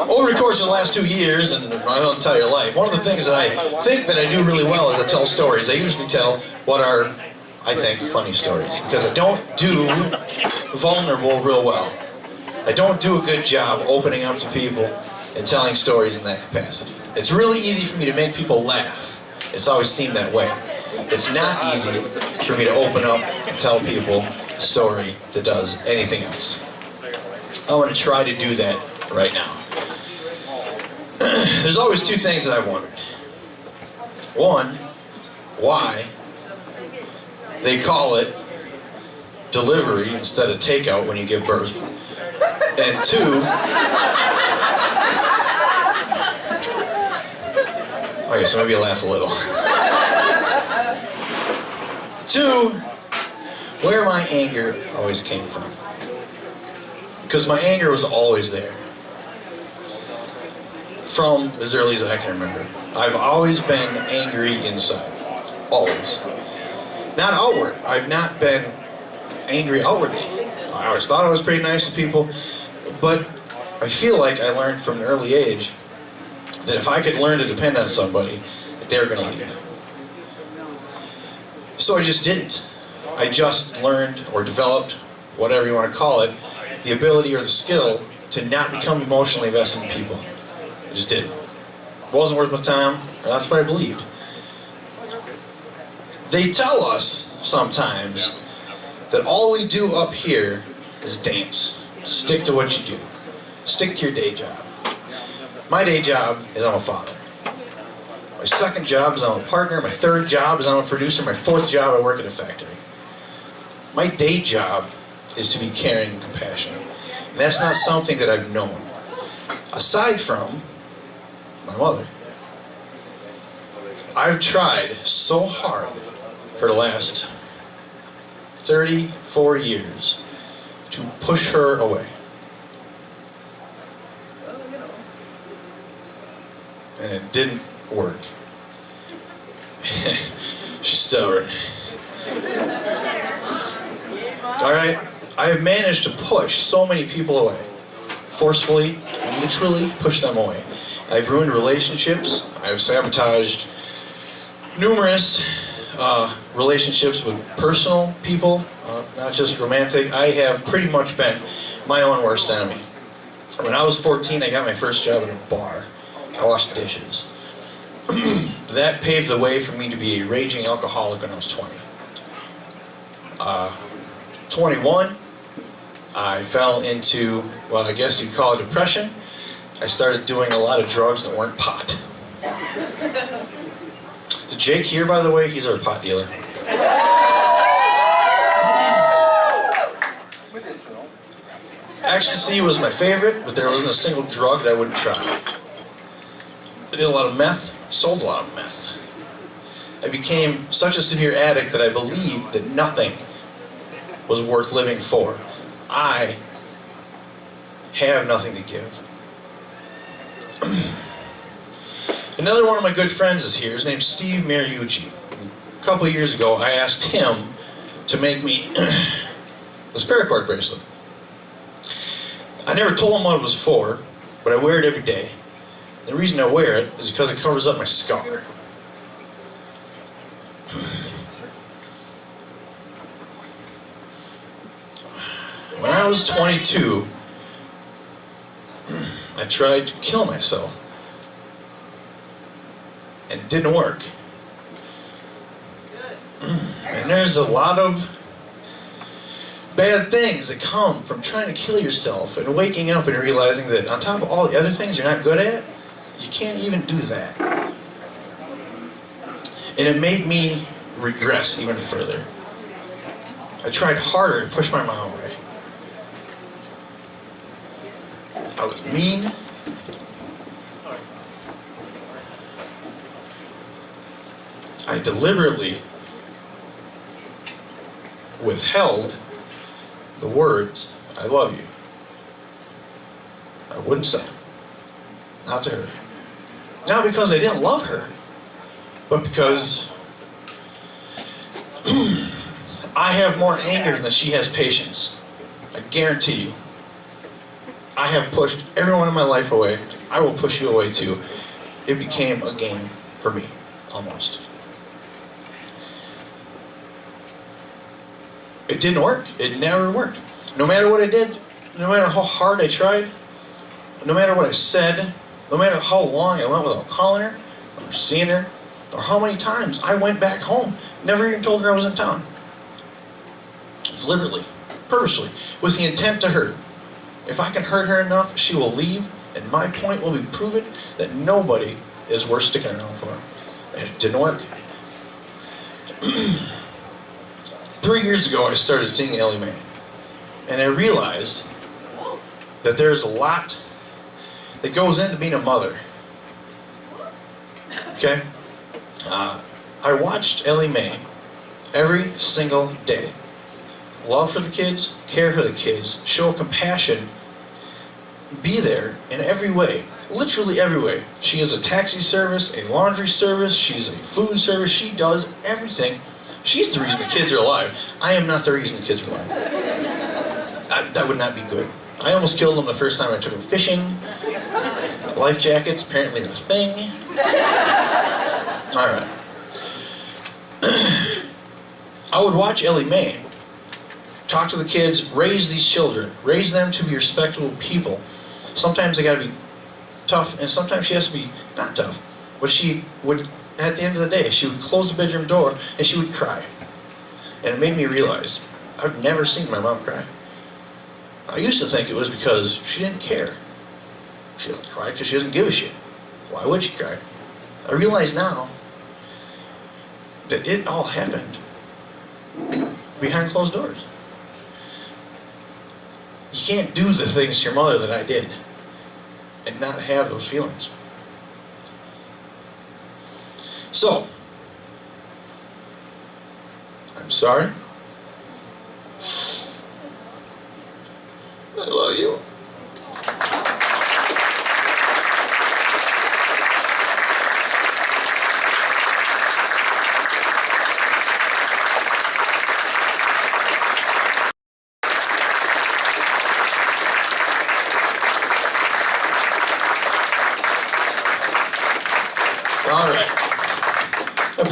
Over the course of the last 2 years and my entire life, one of the things that I think that I do really well is I tell stories. I usually tell what are, I think, funny stories, because I don't do vulnerable real well. I don't do a good job opening up to people and telling stories in that capacity. It's really easy for me to make people laugh. It's always seemed that way. It's not easy for me to open up and tell people a story that does anything else. I want to try to do that right now. There's always two things that I've wondered. One, why they call it delivery instead of takeout when you give birth. And two, okay, so maybe you'll laugh a little. Two, where my anger always came from. Because my anger was always there. From as early as I can remember. I've always been angry inside. Always. Not outward. I've not been angry outwardly. I always thought I was pretty nice to people. But I feel like I learned from an early age that if I could learn to depend on somebody, that they were going to leave. So I just didn't. I just learned or developed, whatever you want to call it, the ability or the skill to not become emotionally invested in people. I just didn't. It wasn't worth my time, or that's what I believed. They tell us sometimes that all we do up here is dance. Stick to what you do. Stick to your day job. My day job is I'm a father. My second job is I'm a partner. My third job is I'm a producer. My fourth job, I work at a factory. My day job is to be caring and compassionate. And that's not something that I've known. Aside from my mother. I've tried so hard for the last 34 years to push her away. And it didn't work. She's stubborn. Alright, I have managed to push so many people away. Forcefully, literally push them away. I've ruined relationships. I've sabotaged numerous relationships with personal people, not just romantic. I have pretty much been my own worst enemy. When I was 14, I got my first job at a bar. I washed dishes. That paved the way for me to be a raging alcoholic when I was 20. 21, I fell into, well, I guess you'd call it depression. I started doing a lot of drugs that weren't pot. Is Jake here, by the way? He's our pot dealer. Ecstasy was my favorite, but there wasn't a single drug that I wouldn't try. I did a lot of meth, sold a lot of meth. I became such a severe addict that I believed that nothing was worth living for. I have nothing to give. Another one of my good friends is here. His name's Steve Mariucci. A couple of years ago, I asked him to make me this paracord bracelet. I never told him what it was for, but I wear it every day. The reason I wear it is because it covers up my scar. When I was 22, I tried to kill myself. And it didn't work. And there's a lot of bad things that come from trying to kill yourself and waking up and realizing that on top of all the other things you're not good at, you can't even do that. And it made me regress even further. I tried harder to push my mom away. I was mean. I deliberately withheld the words, I love you. I wouldn't say them. Not to her. Not because I didn't love her, but because I have more anger than she has patience. I guarantee you. I have pushed everyone in my life away. I will push you away too. It became a game for me, almost. It didn't work. It never worked. No matter what I did, no matter how hard I tried, no matter what I said, no matter how long I went without calling her, or seeing her, or how many times I went back home, never even told her I was in town. Deliberately, purposely, with the intent to hurt. If I can hurt her enough, she will leave, and my point will be proven that nobody is worth sticking around for. And it didn't work. 3 years ago, I started seeing Ellie Mae, and I realized that there's a lot that goes into being a mother. Okay? I watched Ellie Mae every single day. Love for the kids, care for the kids, show compassion, be there in every way, literally every way. She is a taxi service, a laundry service, she's a food service, she does everything. She's the reason the kids are alive. I am not the reason the kids are alive. That would not be good. I almost killed them the first time I took them fishing. Life jackets, apparently a thing. Alright. I would watch Ellie Mae talk to the kids, raise these children, raise them to be respectable people. Sometimes they gotta be tough, and sometimes she has to be not tough. But she would, at the end of the day, she would close the bedroom door and she would cry. And it made me realize I've never seen my mom cry. I used to think it was because she didn't care. She doesn't cry because she doesn't give a shit. Why would she cry? I realize now that it all happened behind closed doors. You can't do the things to your mother that I did and not have those feelings. So, I'm sorry.